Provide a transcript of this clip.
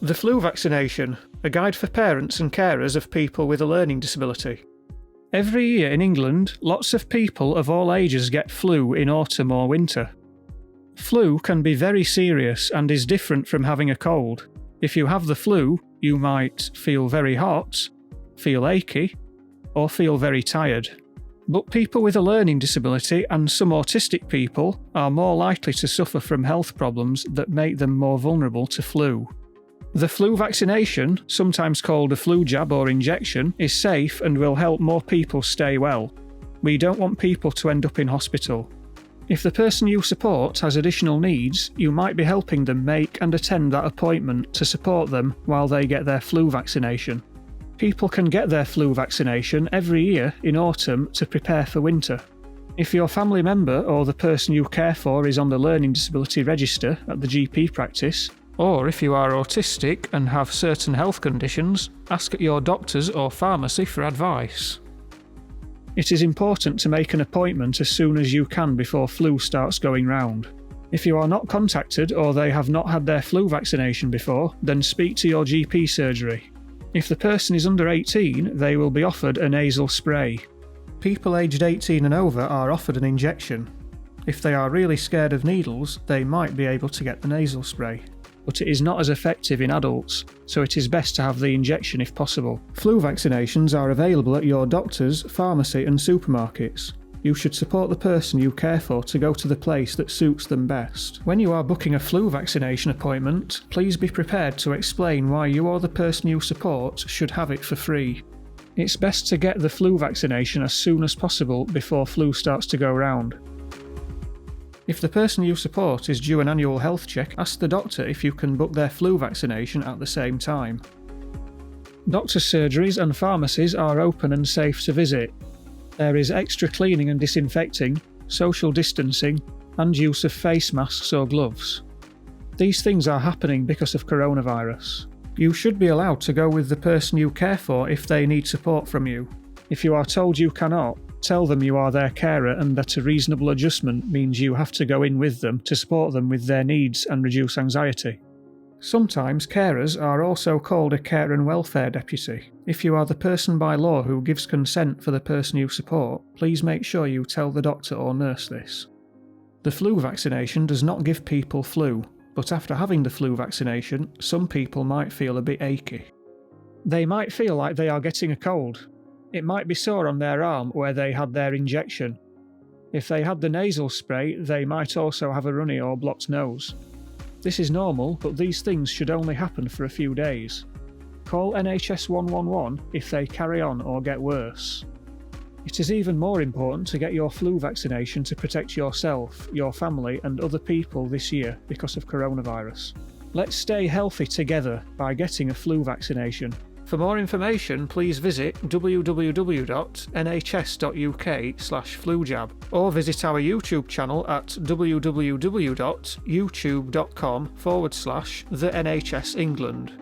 The flu vaccination, a guide for parents and carers of people with a learning disability. Every year in England, lots of people of all ages get flu in autumn or winter. Flu can be very serious and is different from having a cold. If you have the flu, you might feel very hot, feel achy, or feel very tired. But people with a learning disability and some autistic people are more likely to suffer from health problems that make them more vulnerable to flu. The flu vaccination, sometimes called a flu jab or injection, is safe and will help more people stay well. We don't want people to end up in hospital. If the person you support has additional needs, you might be helping them make and attend that appointment to support them while they get their flu vaccination. People can get their flu vaccination every year in autumn to prepare for winter. If your family member or the person you care for is on the Learning Disability Register at the GP practice, or if you are autistic and have certain health conditions, ask at your doctors or pharmacy for advice. It is important to make an appointment as soon as you can before flu starts going round. If you are not contacted or they have not had their flu vaccination before, then speak to your GP surgery. If the person is under 18, they will be offered a nasal spray. People aged 18 and over are offered an injection. If they are really scared of needles, they might be able to get the nasal spray. But it is not as effective in adults, so it is best to have the injection if possible. Flu vaccinations are available at your doctors, pharmacy and supermarkets. You should support the person you care for to go to the place that suits them best. When you are booking a flu vaccination appointment, please be prepared to explain why you or the person you support should have it for free. It's best to get the flu vaccination as soon as possible before flu starts to go round. If the person you support is due an annual health check, ask the doctor if you can book their flu vaccination at the same time. Doctors' surgeries and pharmacies are open and safe to visit. There is extra cleaning and disinfecting, social distancing, and use of face masks or gloves. These things are happening because of coronavirus. You should be allowed to go with the person you care for if they need support from you. If you are told you cannot, tell them you are their carer and that a reasonable adjustment means you have to go in with them to support them with their needs and reduce anxiety. Sometimes carers are also called a care and welfare deputy. If you are the person by law who gives consent for the person you support, please make sure you tell the doctor or nurse this. The flu vaccination does not give people flu, but after having the flu vaccination, some people might feel a bit achy. They might feel like they are getting a cold. It might be sore on their arm where they had their injection. If they had the nasal spray, they might also have a runny or blocked nose. This is normal, but these things should only happen for a few days. Call NHS 111 if they carry on or get worse. It is even more important to get your flu vaccination to protect yourself, your family and other people this year because of coronavirus. Let's stay healthy together by getting a flu vaccination. For more information, please visit www.nhs.uk/flujab or visit our YouTube channel at www.youtube.com/the NHS England.